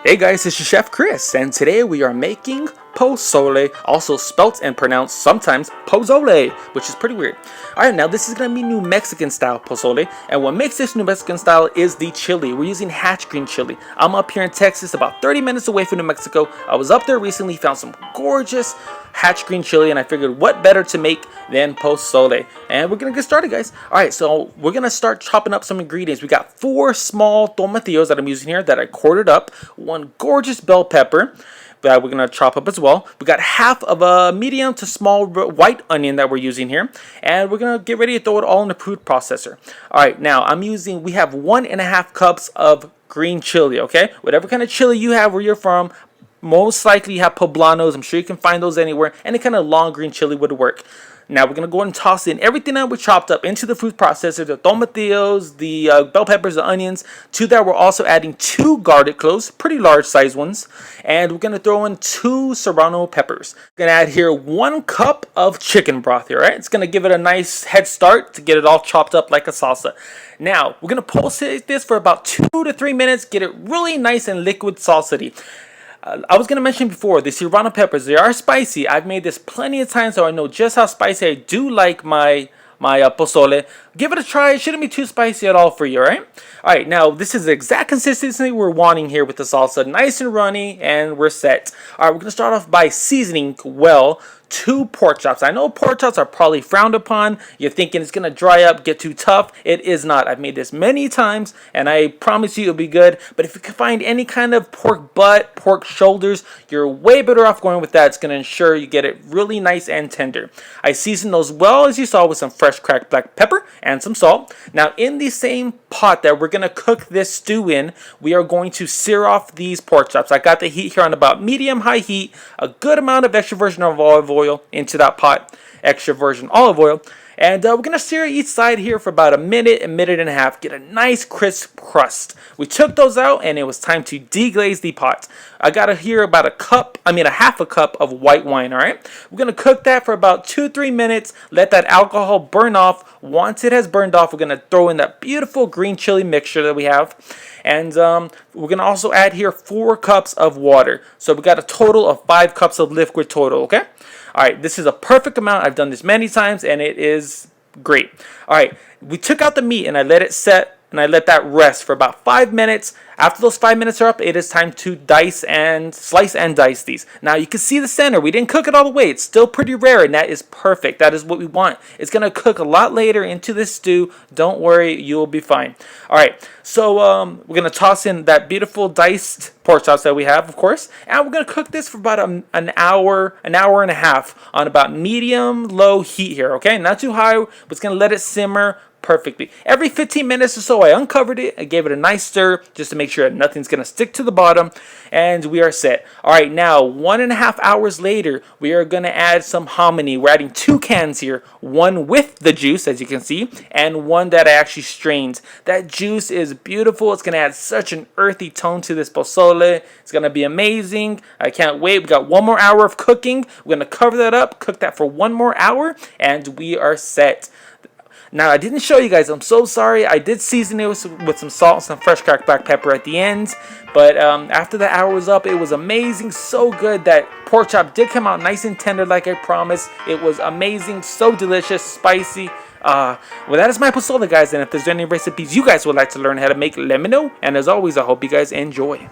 Hey guys, it's your Chef Chris, and today we are making pozole, also spelt and pronounced sometimes pozole, which is pretty weird. Alright, now this is going to be New Mexican style pozole, and what makes this New Mexican style is the chili. We're using hatch green chili. I'm up here in Texas, about 30 minutes away from New Mexico. I was up there recently, found some gorgeous hatch green chili, and I figured what better to make than pozole. And we're gonna get started, guys. Alright, so we're gonna start chopping up some ingredients. We got 4 small tomatillos that I'm using here that I quartered up, 1 gorgeous bell pepper that we're gonna chop up as well. We got half of a medium to small white onion that we're using here, and we're gonna get ready to throw it all in the food processor. Alright, now we have 1.5 cups of green chili, okay? Whatever kind of chili you have where you're from, most likely you have poblanos. I'm sure you can find those anywhere. Any kind of long green chili would work. Now we're going to go ahead and toss in everything that we chopped up into the food processor. The tomatillos, the bell peppers, the onions. To that we're also adding 2 garlic cloves, pretty large size ones. And we're going to throw in 2 serrano peppers. We're going to add here 1 cup of chicken broth here, right? It's going to give it a nice head start to get it all chopped up like a salsa. Now we're going to pulsate this for about 2 to 3 minutes. Get it really nice and liquid salsa-y. I was going to mention before, the serrano peppers, they are spicy. I've made this plenty of times, so I know just how spicy I do like my pozole. Give it a try. It shouldn't be too spicy at all for you, right? Alright, now this is the exact consistency we're wanting here with the salsa. Nice and runny, and we're set. Alright, we're going to start off by seasoning well 2 pork chops. I know pork chops are probably frowned upon. You're thinking it's going to dry up, get too tough. It is not. I've made this many times, and I promise you it'll be good. But if you can find any kind of pork butt, pork shoulders, you're way better off going with that. It's going to ensure you get it really nice and tender. I seasoned those well, as you saw, with some fresh cracked black pepper and some salt. Now, in the same pot that we're going to cook this stew in, we are going to sear off these pork chops. I got the heat here on about medium-high heat, a good amount of extra virgin olive oil into that pot, extra virgin olive oil, and we're going to sear each side here for about a minute and a half, get a nice crisp crust. We took those out, and it was time to deglaze the pot. I got here about a half a cup of white wine, alright? We're going to cook that for about 2-3 minutes, let that alcohol burn off. Once it has burned off, we're going to throw in that beautiful green chili mixture that we have. And we're going to also add here 4 cups of water. So we got a total of 5 cups of liquid total, okay? Alright, this is a perfect amount. I've done this many times, and it is great. Alright, we took out the meat, and I let it set, and I let that rest for about 5 minutes. After those 5 minutes are up, it is time to slice and dice these. Now, you can see the center. We didn't cook it all the way. It's still pretty rare, and that is perfect. That is what we want. It's going to cook a lot later into this stew. Don't worry, you will be fine. All right, so we're going to toss in that beautiful diced pork chops that we have, of course, and we're going to cook this for about an hour and a half on about medium-low heat here, okay? Not too high, but it's going to let it simmer perfectly. Every 15 minutes or so, I uncovered it. I gave it a nice stir just to make sure that nothing's going to stick to the bottom, and we are set. All right, now 1.5 hours later, we are going to add some hominy. We're adding 2 cans here, one with the juice, as you can see, and one that I actually strained. That juice is beautiful. It's going to add such an earthy tone to this pozole. It's going to be amazing. I can't wait. We got 1 more hour of cooking. We're going to cover that up, cook that for 1 more hour, and we are set. Now, I didn't show you guys. I'm so sorry. I did season it with some salt and some fresh cracked black pepper at the end. But after the hour was up, it was amazing. So good. That pork chop did come out nice and tender like I promised. It was amazing. So delicious. Spicy. Well, that is my pozole, guys. And if there's any recipes you guys would like to learn how to make, let me know. And as always, I hope you guys enjoy.